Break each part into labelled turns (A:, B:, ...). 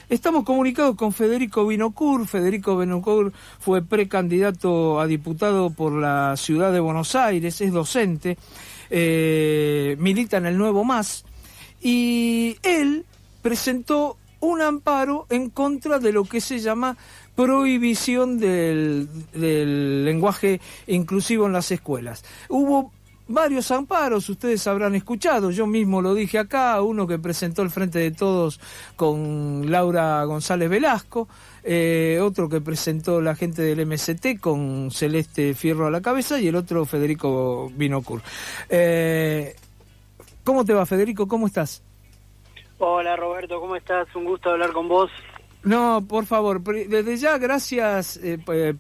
A: Estamos comunicados con Federico Vinocourt. Federico Vinocourt fue precandidato a diputado por la ciudad de Buenos Aires, es docente, milita en el Nuevo MAS, y él presentó un amparo en contra de lo que se llama prohibición del lenguaje inclusivo en las escuelas. Hubo varios amparos, ustedes habrán escuchado, yo mismo lo dije acá, uno que presentó el Frente de Todos con Laura González Velasco, otro que presentó la gente del MST con Celeste Fierro a la cabeza, y el otro Federico Vinocourt. ¿Cómo te va, Federico? ¿Cómo estás?
B: Hola, Roberto, ¿cómo estás? Un gusto hablar con vos.
A: No, por favor, desde ya gracias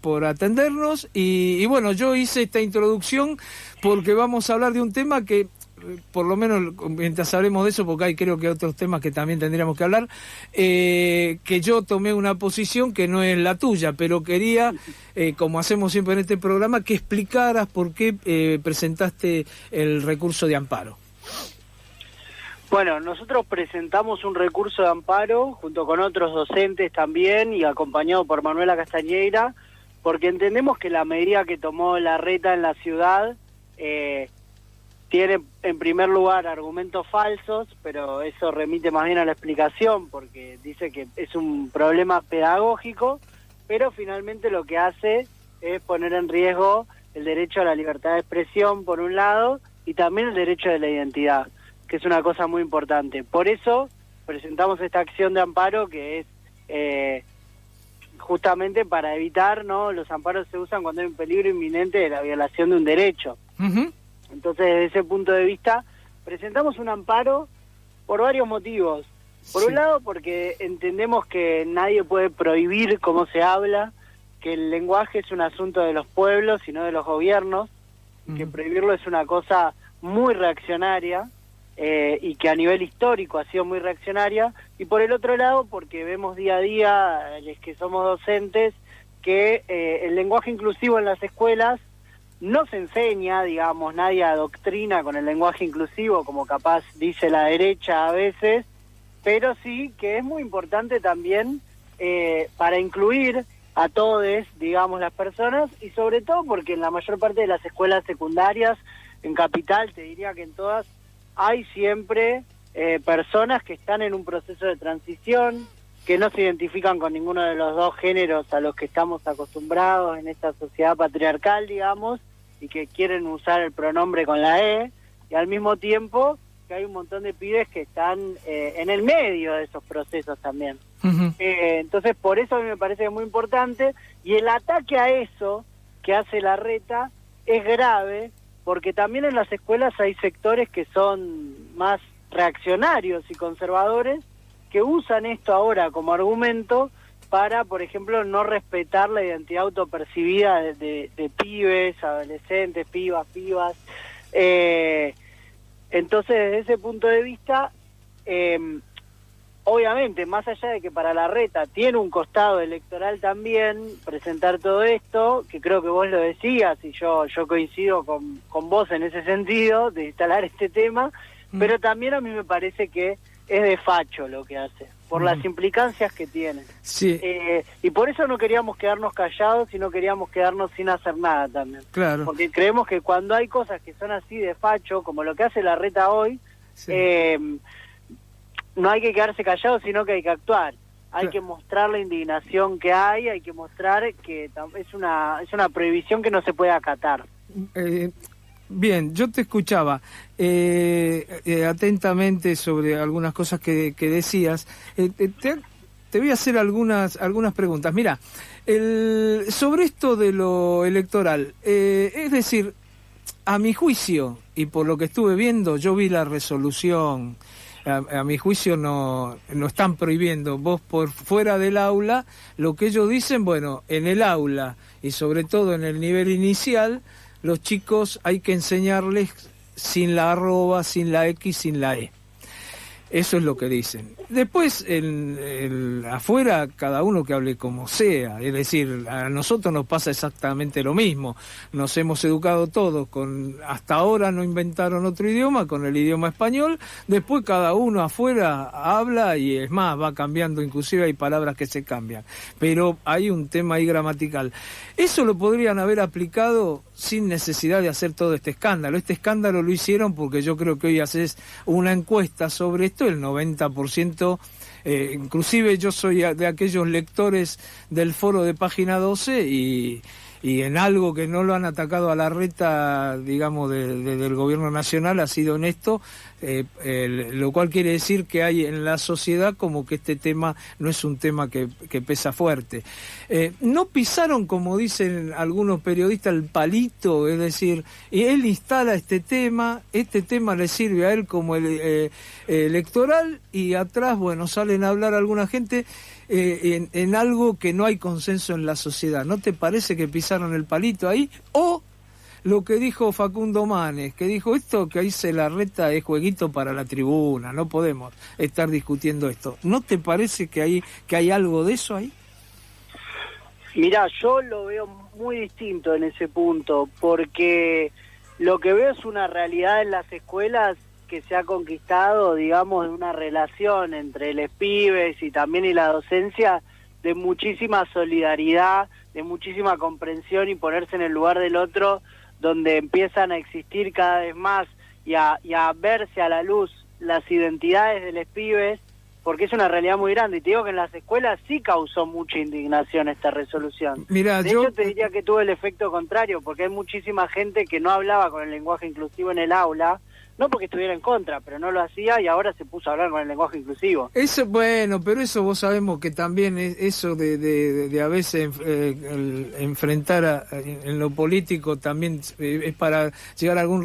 A: por atendernos y bueno, yo hice esta introducción porque vamos a hablar de un tema que, por lo menos mientras hablemos de eso, porque hay creo que otros temas que también tendríamos que hablar, que yo tomé una posición que no es la tuya, pero quería, como hacemos siempre en este programa, que explicaras por qué presentaste el recurso de amparo.
B: Bueno, nosotros presentamos un recurso de amparo junto con otros docentes también y acompañado por Manuela Castañeira, porque entendemos que la medida que tomó Larreta en la ciudad tiene en primer lugar argumentos falsos, pero eso remite más bien a la explicación, porque dice que es un problema pedagógico, pero finalmente lo que hace es poner en riesgo el derecho a la libertad de expresión, por un lado, y también el derecho de la identidad, que es una cosa muy importante. Por eso presentamos esta acción de amparo, que es justamente para evitar, ¿no? Los amparos se usan cuando hay un peligro inminente de la violación de un derecho.
A: Uh-huh.
B: Entonces, desde ese punto de vista, presentamos un amparo por varios motivos. Por un lado, porque entendemos que nadie puede prohibir cómo se habla, que el lenguaje es un asunto de los pueblos y no de los gobiernos, que prohibirlo es una cosa muy reaccionaria, y que a nivel histórico ha sido muy reaccionaria, y por el otro lado porque vemos día a día, los que somos docentes, que el lenguaje inclusivo en las escuelas no se enseña, digamos, nadie adoctrina con el lenguaje inclusivo, como capaz dice la derecha a veces, pero sí que es muy importante también para incluir a todos, digamos, las personas, y sobre todo porque en la mayor parte de las escuelas secundarias, en Capital, te diría que en todas, hay siempre personas que están en un proceso de transición, que no se identifican con ninguno de los dos géneros a los que estamos acostumbrados en esta sociedad patriarcal, digamos, y que quieren usar el pronombre con la E, y al mismo tiempo que hay un montón de pibes que están en el medio de esos procesos también.
A: Uh-huh.
B: Entonces, por eso a mí me parece muy importante, y el ataque a eso que hace Larreta es grave, porque también en las escuelas hay sectores que son más reaccionarios y conservadores, que usan esto ahora como argumento para, por ejemplo, no respetar la identidad autopercibida de pibes, adolescentes, pibas. Entonces, desde ese punto de vista, obviamente, más allá de que para Larreta tiene un costado electoral también presentar todo esto, que creo que vos lo decías y yo coincido con vos en ese sentido, de instalar este tema, pero también a mí me parece que es de facho lo que hace, por las implicancias que tiene.
A: Sí.
B: Y por eso no queríamos quedarnos callados y no queríamos quedarnos sin hacer nada también.
A: Claro.
B: Porque creemos que cuando hay cosas que son así de facho, como lo que hace Larreta hoy,
A: Sí.
B: No hay que quedarse callado, sino que hay que actuar. Hay que mostrar la indignación que hay que mostrar que es una prohibición que no se puede acatar.
A: Bien, yo te escuchaba atentamente sobre algunas cosas que decías. Te voy a hacer algunas preguntas. Mira, sobre esto de lo electoral, es decir, a mi juicio, y por lo que estuve viendo, yo vi la resolución. A mi juicio no están prohibiendo. Vos por fuera del aula, lo que ellos dicen, bueno, en el aula y sobre todo en el nivel inicial, los chicos hay que enseñarles sin la arroba, sin la X, sin la E. Eso es lo que dicen. Después, afuera, cada uno que hable como sea. Es decir, a nosotros nos pasa exactamente lo mismo. Nos hemos educado todos hasta ahora no inventaron otro idioma, con el idioma español. Después cada uno afuera habla y es más, va cambiando, inclusive hay palabras que se cambian. Pero hay un tema ahí gramatical. Eso lo podrían haber aplicado sin necesidad de hacer todo este escándalo. Este escándalo lo hicieron porque yo creo que hoy haces una encuesta sobre esto, el 90%, inclusive yo soy de aquellos lectores del foro de Página 12 y en algo que no lo han atacado a Larreta, digamos, del gobierno nacional, ha sido en esto, lo cual quiere decir que hay en la sociedad como que este tema no es un tema que pesa fuerte. No pisaron, como dicen algunos periodistas, el palito, es decir, y él instala este tema le sirve a él como electoral, y atrás, bueno, salen a hablar alguna gente en algo que no hay consenso en la sociedad. ¿No te parece que pisaron el palito ahí? O lo que dijo Facundo Manes, que dijo esto que dice Larreta es jueguito para la tribuna, no podemos estar discutiendo esto. ¿No te parece que hay algo de eso ahí?
B: Mirá, yo lo veo muy distinto en ese punto, porque lo que veo es una realidad en las escuelas que se ha conquistado, digamos, de una relación entre los pibes y la docencia, de muchísima solidaridad, de muchísima comprensión y ponerse en el lugar del otro, donde empiezan a existir cada vez más y a verse a la luz las identidades de los pibes, porque es una realidad muy grande. Y te digo que en las escuelas sí causó mucha indignación esta resolución.
A: Mirá,
B: de hecho, te diría que tuvo el efecto contrario, porque hay muchísima gente que no hablaba con el lenguaje inclusivo en el aula, no porque estuviera en contra, pero no lo hacía y ahora se puso a hablar con el lenguaje inclusivo.
A: Eso, bueno, pero eso vos sabemos que también eso de a veces enfrentar en lo político también es para llegar a algún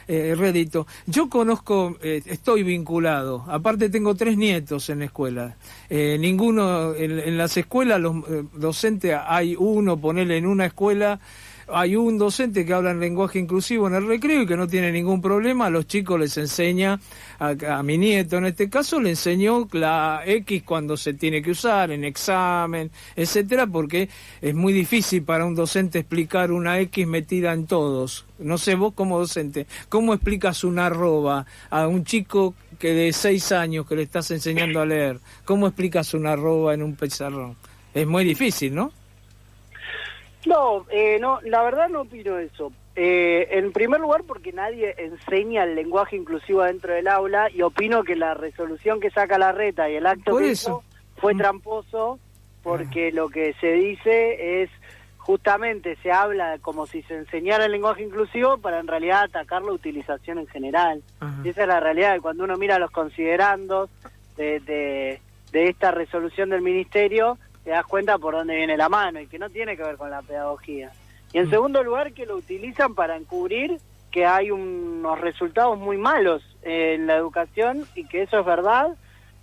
A: rédito. Yo conozco, estoy vinculado, aparte tengo 3 nietos en la escuela. Ninguno, en las escuelas, los docentes, hay uno, ponele en una escuela, hay un docente que habla en lenguaje inclusivo en el recreo y que no tiene ningún problema. A los chicos les enseña, a mi nieto en este caso, le enseñó la X cuando se tiene que usar, en examen, etcétera, porque es muy difícil para un docente explicar una X metida en todos. No sé, vos como docente, ¿cómo explicas una arroba a un chico que de 6 años que le estás enseñando a leer? ¿Cómo explicas una arroba en un pizarrón? Es muy difícil, ¿no?
B: No, la verdad no opino eso. En primer lugar, porque nadie enseña el lenguaje inclusivo dentro del aula, y opino que la resolución que saca Larreta y el acto que hizo fue tramposo, porque lo que se dice es, justamente se habla como si se enseñara el lenguaje inclusivo para en realidad atacar la utilización en general. Y esa es la realidad, cuando uno mira los considerandos de esta resolución del ministerio, te das cuenta por dónde viene la mano y que no tiene que ver con la pedagogía. Y en segundo lugar, que lo utilizan para encubrir que hay unos resultados muy malos en la educación, y que eso es verdad,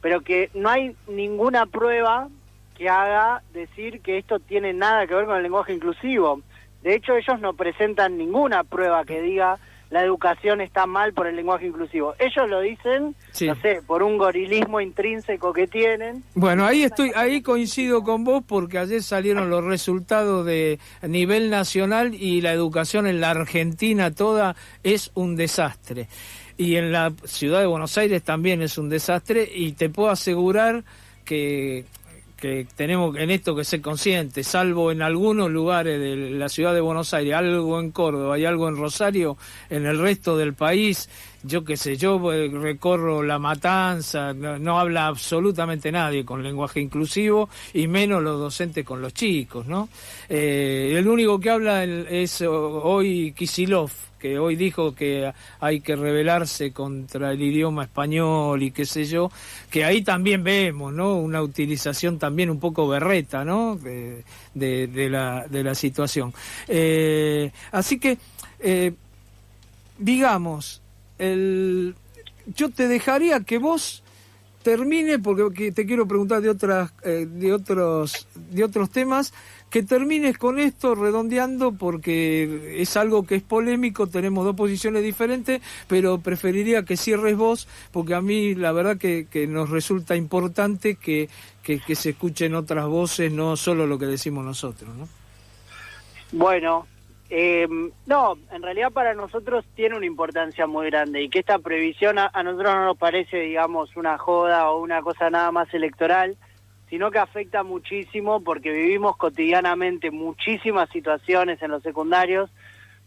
B: pero que no hay ninguna prueba que haga decir que esto tiene nada que ver con el lenguaje inclusivo. De hecho, ellos no presentan ninguna prueba que diga la educación está mal por el lenguaje inclusivo. Ellos lo dicen, sí, no sé, por un gorilismo intrínseco que tienen.
A: Bueno, ahí coincido con vos, porque ayer salieron los resultados de nivel nacional y la educación en la Argentina toda es un desastre. Y en la ciudad de Buenos Aires también es un desastre, y te puedo asegurar que tenemos en esto que ser conscientes, salvo en algunos lugares de la ciudad de Buenos Aires, algo en Córdoba y algo en Rosario, en el resto del país, yo qué sé, yo recorro La Matanza, no habla absolutamente nadie con lenguaje inclusivo, y menos los docentes con los chicos, ¿no? El único que habla es hoy Kicillof, que hoy dijo que hay que rebelarse contra el idioma español y qué sé yo, que ahí también vemos, ¿no?, una utilización también un poco berreta, ¿no?, de la situación. Así que, digamos, yo te dejaría que vos termine, porque te quiero preguntar de otros temas, que termines con esto redondeando, porque es algo que es polémico, tenemos dos posiciones diferentes, pero preferiría que cierres vos, porque a mí la verdad que nos resulta importante que se escuchen otras voces, no solo lo que decimos nosotros, ¿no?
B: Bueno, no, en realidad para nosotros tiene una importancia muy grande, y que esta previsión a nosotros no nos parece, digamos, una joda o una cosa nada más electoral, sino que afecta muchísimo porque vivimos cotidianamente muchísimas situaciones en los secundarios,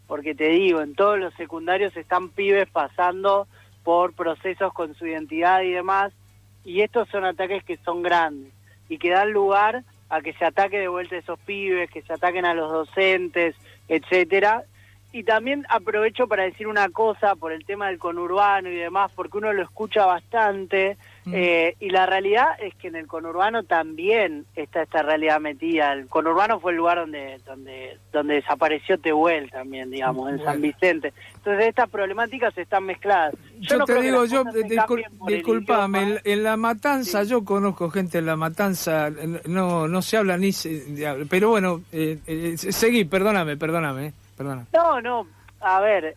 B: porque te digo, en todos los secundarios están pibes pasando por procesos con su identidad y demás, y estos son ataques que son grandes y que dan lugar a que se ataque de vuelta a esos pibes, que se ataquen a los docentes, etcétera. Y también aprovecho para decir una cosa por el tema del conurbano y demás, porque uno lo escucha bastante, y la realidad es que en el conurbano también está esta realidad metida. El conurbano fue el lugar donde desapareció Tehuel también, digamos, en San Vicente. Entonces estas problemáticas están mezcladas.
A: Yo no te digo, disculpame, en La Matanza, sí. Yo conozco gente en La Matanza, no se habla ni... Pero bueno, seguí, perdóname.
B: No, a ver,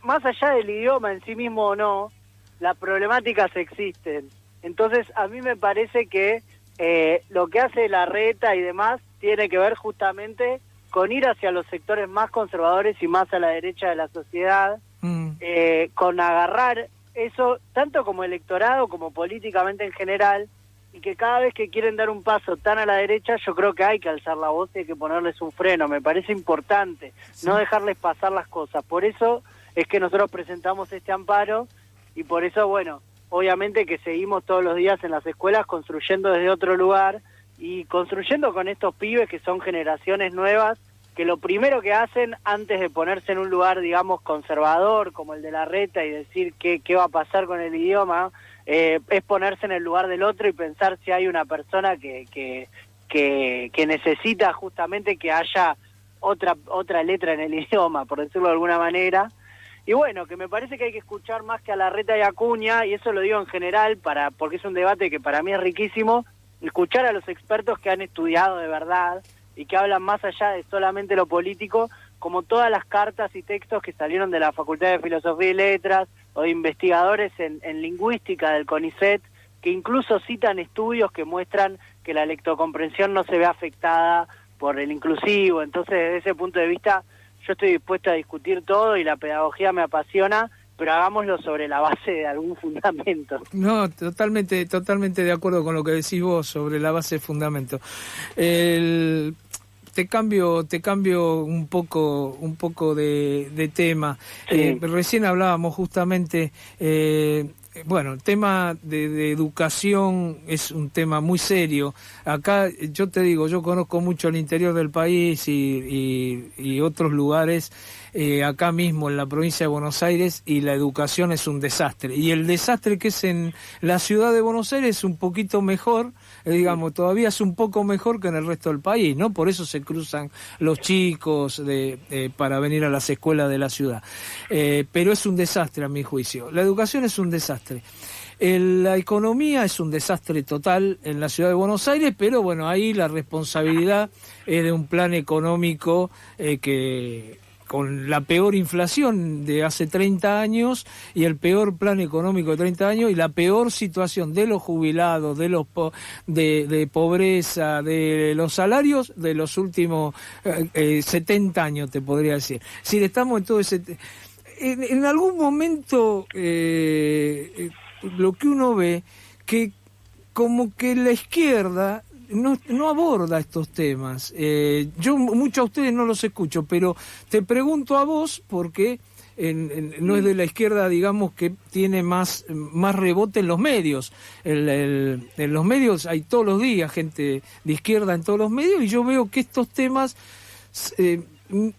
B: más allá del idioma en sí mismo o no, las problemáticas existen. Entonces, a mí me parece que lo que hace Larreta y demás tiene que ver justamente con ir hacia los sectores más conservadores y más a la derecha de la sociedad, con agarrar eso, tanto como electorado como políticamente en general, y que cada vez que quieren dar un paso tan a la derecha, yo creo que hay que alzar la voz y hay que ponerles un freno. Me parece importante no dejarles pasar las cosas. Por eso es que nosotros presentamos este amparo, y por eso, bueno, obviamente que seguimos todos los días en las escuelas construyendo desde otro lugar, y construyendo con estos pibes que son generaciones nuevas, que lo primero que hacen antes de ponerse en un lugar, digamos, conservador, como el de Larreta, y decir qué va a pasar con el idioma, es ponerse en el lugar del otro y pensar si hay una persona que necesita justamente que haya otra letra en el idioma, por decirlo de alguna manera. Y bueno, que me parece que hay que escuchar más que a Larreta y a Acuña, y eso lo digo en general, porque es un debate que para mí es riquísimo, escuchar a los expertos que han estudiado de verdad y que hablan más allá de solamente lo político, como todas las cartas y textos que salieron de la Facultad de Filosofía y Letras, o de investigadores en lingüística del CONICET, que incluso citan estudios que muestran que la lectocomprensión no se ve afectada por el inclusivo. Entonces, desde ese punto de vista, yo estoy dispuesto a discutir todo, y la pedagogía me apasiona, pero hagámoslo sobre la base de algún fundamento.
A: No, totalmente de acuerdo con lo que decís vos sobre la base de fundamento. Te cambio un poco de tema. Sí. Recién hablábamos justamente, bueno, el tema de educación es un tema muy serio. Acá, yo te digo, yo conozco mucho el interior del país y otros lugares, acá mismo en la provincia de Buenos Aires, y la educación es un desastre. Y el desastre que es en la ciudad de Buenos Aires es un poquito mejor, digamos, todavía es un poco mejor que en el resto del país, ¿no? Por eso se cruzan los chicos para venir a las escuelas de la ciudad. Pero es un desastre a mi juicio. La educación es un desastre. La economía es un desastre total en la ciudad de Buenos Aires, pero bueno, ahí la responsabilidad es de un plan económico que... con la peor inflación de hace 30 años y el peor plan económico de 30 años y la peor situación de los jubilados, de pobreza, de los salarios de los últimos 70 años, te podría decir. Si estamos en todo ese... En algún momento lo que uno ve, que como que la izquierda... No aborda estos temas. Yo mucho a ustedes no los escucho, pero te pregunto a vos porque no es de la izquierda, digamos, que tiene más rebote en los medios. En los medios hay todos los días gente de izquierda en todos los medios, y yo veo que estos temas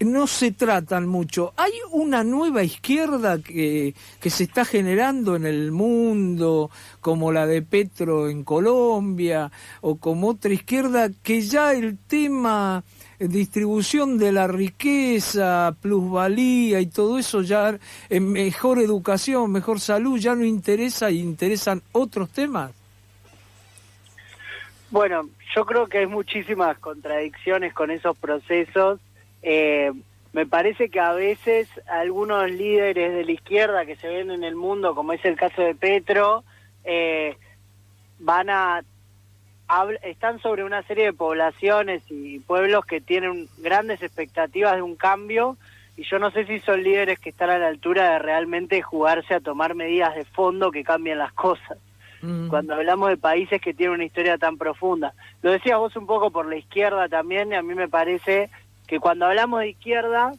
A: no se tratan mucho. ¿Hay una nueva izquierda que se está generando en el mundo, como la de Petro en Colombia, o como otra izquierda que ya el tema distribución de la riqueza, plusvalía y todo eso, ya mejor educación, mejor salud, ya no interesa y interesan otros temas?
B: Bueno, yo creo que hay muchísimas contradicciones con esos procesos. Me parece que a veces algunos líderes de la izquierda que se ven en el mundo, como es el caso de Petro, están sobre una serie de poblaciones y pueblos que tienen grandes expectativas de un cambio, y yo no sé si son líderes que están a la altura de realmente jugarse a tomar medidas de fondo que cambien las cosas. Cuando hablamos de países que tienen una historia tan profunda. Lo decías vos un poco por la izquierda también, y a mí me parece que cuando hablamos de izquierda,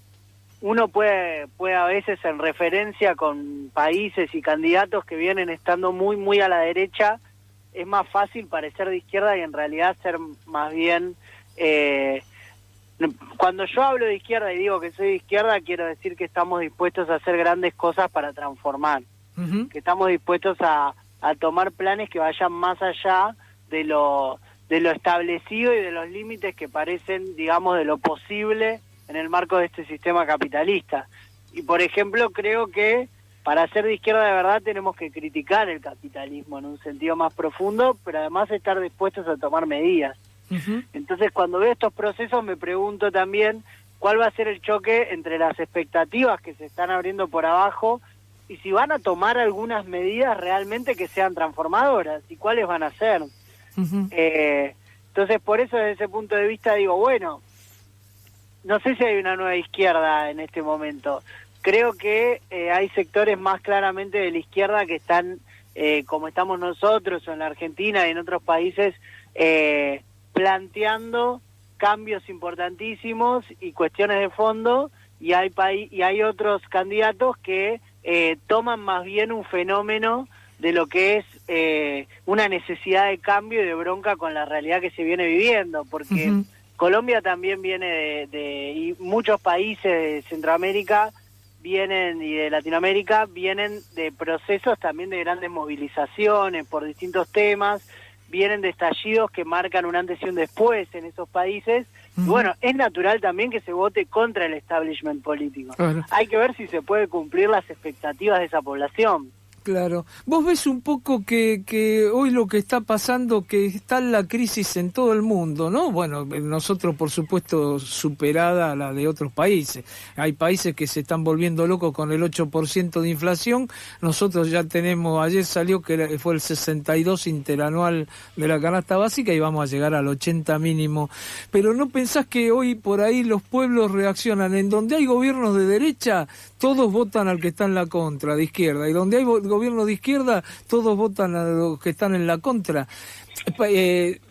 B: uno puede a veces, en referencia con países y candidatos que vienen estando muy, muy a la derecha, es más fácil parecer de izquierda y en realidad ser más bien... Cuando yo hablo de izquierda y digo que soy de izquierda, quiero decir que estamos dispuestos a hacer grandes cosas para transformar, que estamos dispuestos a tomar planes que vayan más allá de lo establecido y de los límites que parecen, digamos, de lo posible en el marco de este sistema capitalista. Y, por ejemplo, creo que para ser de izquierda de verdad tenemos que criticar el capitalismo en un sentido más profundo, pero además estar dispuestos a tomar medidas. Entonces, cuando veo estos procesos, me pregunto también cuál va a ser el choque entre las expectativas que se están abriendo por abajo y si van a tomar algunas medidas realmente que sean transformadoras, y cuáles van a ser. Entonces, por eso, desde ese punto de vista, digo, bueno, no sé si hay una nueva izquierda en este momento. Creo que hay sectores más claramente de la izquierda que están, como estamos nosotros, o en la Argentina y en otros países, planteando cambios importantísimos y cuestiones de fondo, y hay otros candidatos que toman más bien un fenómeno de lo que es una necesidad de cambio y de bronca con la realidad que se viene viviendo, porque Colombia también viene y muchos países de Centroamérica y de Latinoamérica vienen de procesos también de grandes movilizaciones por distintos temas, vienen de estallidos que marcan un antes y un después en esos países. Y bueno, es natural también que se vote contra el establishment político. Claro. Hay que ver si se puede cumplir las expectativas de esa población.
A: Claro. Vos ves un poco que hoy lo que está pasando, que está la crisis en todo el mundo, ¿no? Bueno, nosotros, por supuesto, superada a la de otros países. Hay países que se están volviendo locos con el 8% de inflación. Nosotros ya tenemos, ayer salió que fue el 62 interanual de la canasta básica y vamos a llegar al 80 mínimo. Pero ¿no pensás que hoy por ahí los pueblos reaccionan? En donde hay gobiernos de derecha, todos votan al que está en la contra, de izquierda, y donde hay gobierno de izquierda, todos votan a los que están en la contra.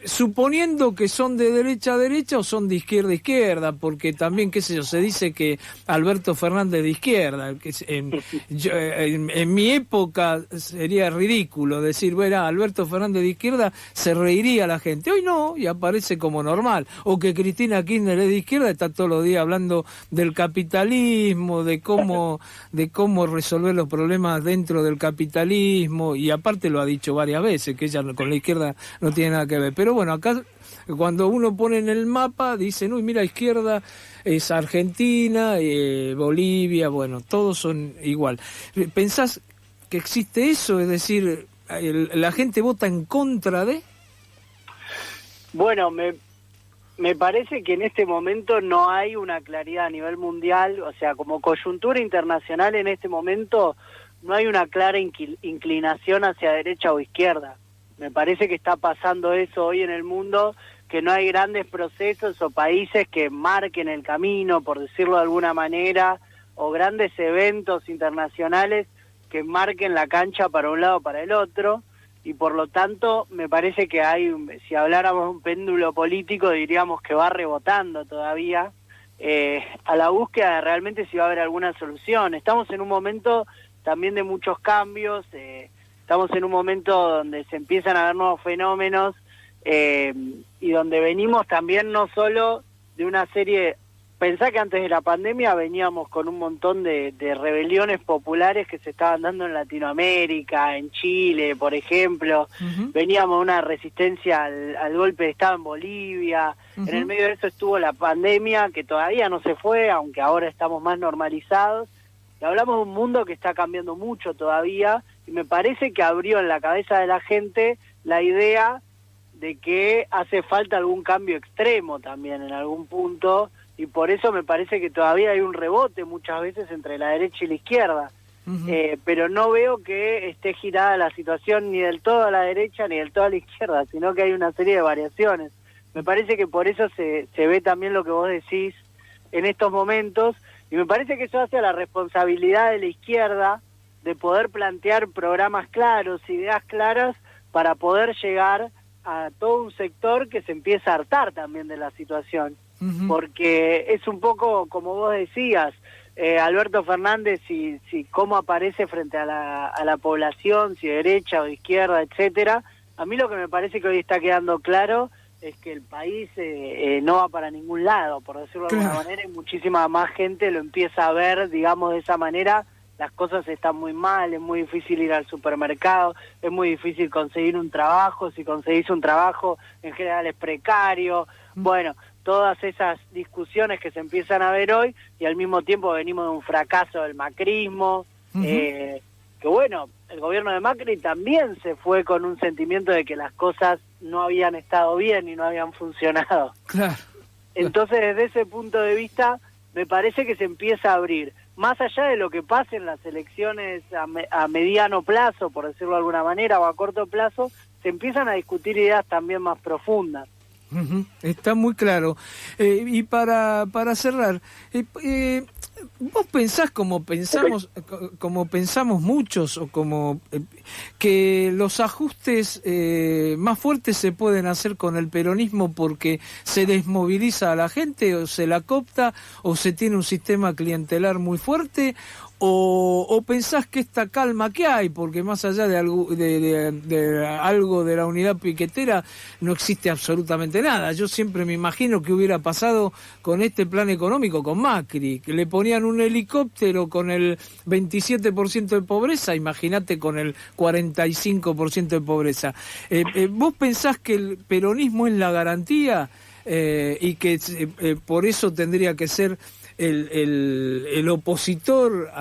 A: Suponiendo que son de derecha a derecha o son de izquierda a izquierda, porque también, qué sé yo, se dice que Alberto Fernández de izquierda, que en mi época sería ridículo decir, bueno, Alberto Fernández de izquierda, se reiría la gente. Hoy no, y aparece como normal. O que Cristina Kirchner es de izquierda, está todos los días hablando del capitalismo, de cómo resolver los problemas dentro del capitalismo, y aparte lo ha dicho varias veces, que ella con la izquierda no tiene nada que ver. Pero bueno, acá cuando uno pone en el mapa, dicen, uy, mira, izquierda es Argentina, Bolivia, bueno, todos son igual. ¿Pensás que existe eso? Es decir, ¿la gente vota en contra de...?
B: Bueno, me parece que en este momento no hay una claridad a nivel mundial, o sea, como coyuntura internacional en este momento no hay una clara inclinación hacia derecha o izquierda. Me parece que está pasando eso hoy en el mundo, que no hay grandes procesos o países que marquen el camino, por decirlo de alguna manera, o grandes eventos internacionales que marquen la cancha para un lado o para el otro, y por lo tanto me parece que si habláramos de un péndulo político, diríamos que va rebotando todavía a la búsqueda de realmente si va a haber alguna solución. Estamos en un momento también de muchos cambios, estamos en un momento donde se empiezan a ver nuevos fenómenos y donde venimos también no solo de una serie... Pensá que antes de la pandemia veníamos con un montón de rebeliones populares que se estaban dando en Latinoamérica, en Chile, por ejemplo. Veníamos de una resistencia al golpe de Estado en Bolivia. En el medio de eso estuvo la pandemia, que todavía no se fue, aunque ahora estamos más normalizados. Y hablamos de un mundo que está cambiando mucho todavía, y me parece que abrió en la cabeza de la gente la idea de que hace falta algún cambio extremo también en algún punto, y por eso me parece que todavía hay un rebote muchas veces entre la derecha y la izquierda. Pero no veo que esté girada la situación ni del todo a la derecha ni del todo a la izquierda, sino que hay una serie de variaciones. Me parece que por eso se ve también lo que vos decís en estos momentos, y me parece que eso hace a la responsabilidad de la izquierda de poder plantear programas claros, ideas claras, para poder llegar a todo un sector que se empieza a hartar también de la situación. Porque es un poco, como vos decías, Alberto Fernández, si cómo aparece frente a la población, si derecha o izquierda, etcétera. A mí lo que me parece que hoy está quedando claro es que el país no va para ningún lado, por decirlo de alguna manera, y muchísima más gente lo empieza a ver, digamos, de esa manera. Las cosas están muy mal, es muy difícil ir al supermercado, es muy difícil conseguir un trabajo, si conseguís un trabajo en general es precario, bueno, todas esas discusiones que se empiezan a ver hoy, y al mismo tiempo venimos de un fracaso del macrismo, que bueno, el gobierno de Macri también se fue con un sentimiento de que las cosas no habían estado bien y no habían funcionado. Entonces, desde ese punto de vista, me parece que se empieza a abrir. Más allá de lo que pase en las elecciones a mediano plazo, por decirlo de alguna manera, o a corto plazo, se empiezan a discutir ideas también más profundas.
A: Está muy claro. Y para cerrar, ¿vos pensás como pensamos muchos, o como que los ajustes más fuertes se pueden hacer con el peronismo porque se desmoviliza a la gente, o se la coopta, o se tiene un sistema clientelar muy fuerte? ¿O pensás que esta calma que hay, porque más allá de algo de la unidad piquetera no existe absolutamente nada? Yo siempre me imagino que hubiera pasado con este plan económico con Macri, que le ponían un helicóptero con el 27% de pobreza, imagínate con el 45% de pobreza. ¿Vos pensás que el peronismo es la garantía y que por eso tendría que ser el opositor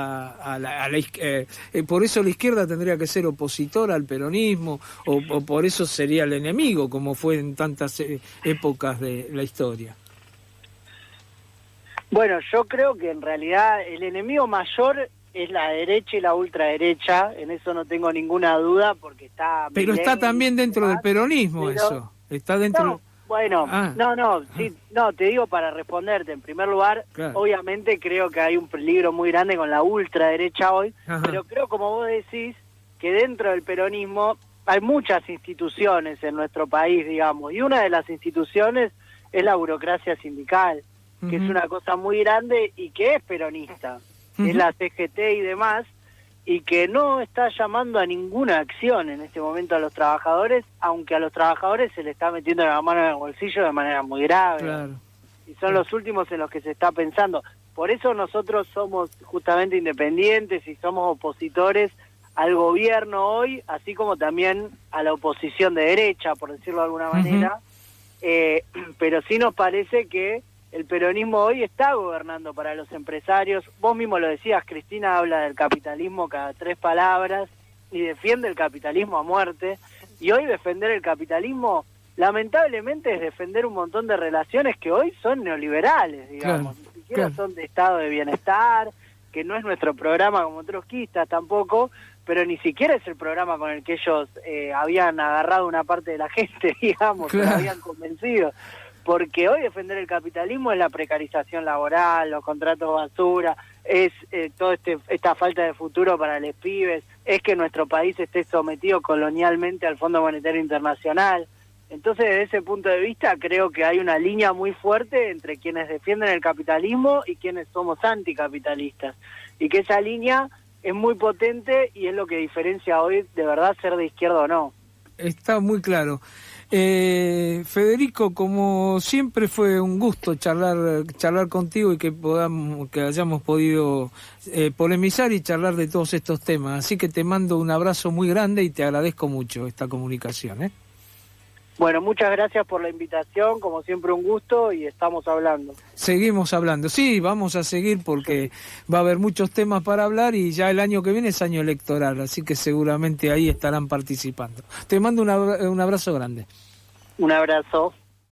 A: por eso la izquierda tendría que ser opositor al peronismo, o por eso sería el enemigo, como fue en tantas épocas de la historia?
B: Bueno, yo creo que en realidad el enemigo mayor es la derecha y la ultraderecha, en eso no tengo ninguna duda, porque está...
A: Pero está también dentro del peronismo, pero eso. Está dentro...
B: No. Bueno, te digo para responderte, en primer lugar, obviamente creo que hay un peligro muy grande con la ultraderecha hoy, pero creo, como vos decís, que dentro del peronismo hay muchas instituciones en nuestro país, digamos, y una de las instituciones es la burocracia sindical, que es una cosa muy grande y que es peronista, es la CGT y demás, y que no está llamando a ninguna acción en este momento a los trabajadores, aunque a los trabajadores se les está metiendo la mano en el bolsillo de manera muy grave. Y son los últimos en los que se está pensando. Por eso nosotros somos justamente independientes y somos opositores al gobierno hoy, así como también a la oposición de derecha, por decirlo de alguna manera. Pero sí nos parece que el peronismo hoy está gobernando para los empresarios. Vos mismo lo decías, Cristina habla del capitalismo cada 3 palabras y defiende el capitalismo a muerte. Y hoy defender el capitalismo, lamentablemente, es defender un montón de relaciones que hoy son neoliberales, digamos. Ni siquiera son de estado de bienestar, que no es nuestro programa como trotskistas tampoco, pero ni siquiera es el programa con el que ellos habían agarrado una parte de la gente, digamos, que lo habían convencido. Porque hoy defender el capitalismo es la precarización laboral, los contratos basura, es toda esta falta de futuro para los pibes, es que nuestro país esté sometido colonialmente al Fondo Monetario Internacional. Entonces, desde ese punto de vista, creo que hay una línea muy fuerte entre quienes defienden el capitalismo y quienes somos anticapitalistas. Y que esa línea es muy potente y es lo que diferencia hoy de verdad ser de izquierda o no.
A: Está muy claro. Federico, como siempre fue un gusto charlar contigo y que hayamos podido polemizar y charlar de todos estos temas. Así que te mando un abrazo muy grande y te agradezco mucho esta comunicación.
B: Bueno, muchas gracias por la invitación, como siempre un gusto, y estamos hablando.
A: Seguimos hablando, sí, vamos a seguir porque va a haber muchos temas para hablar y ya el año que viene es año electoral, así que seguramente ahí estarán participando. Te mando un abrazo grande.
B: Un abrazo.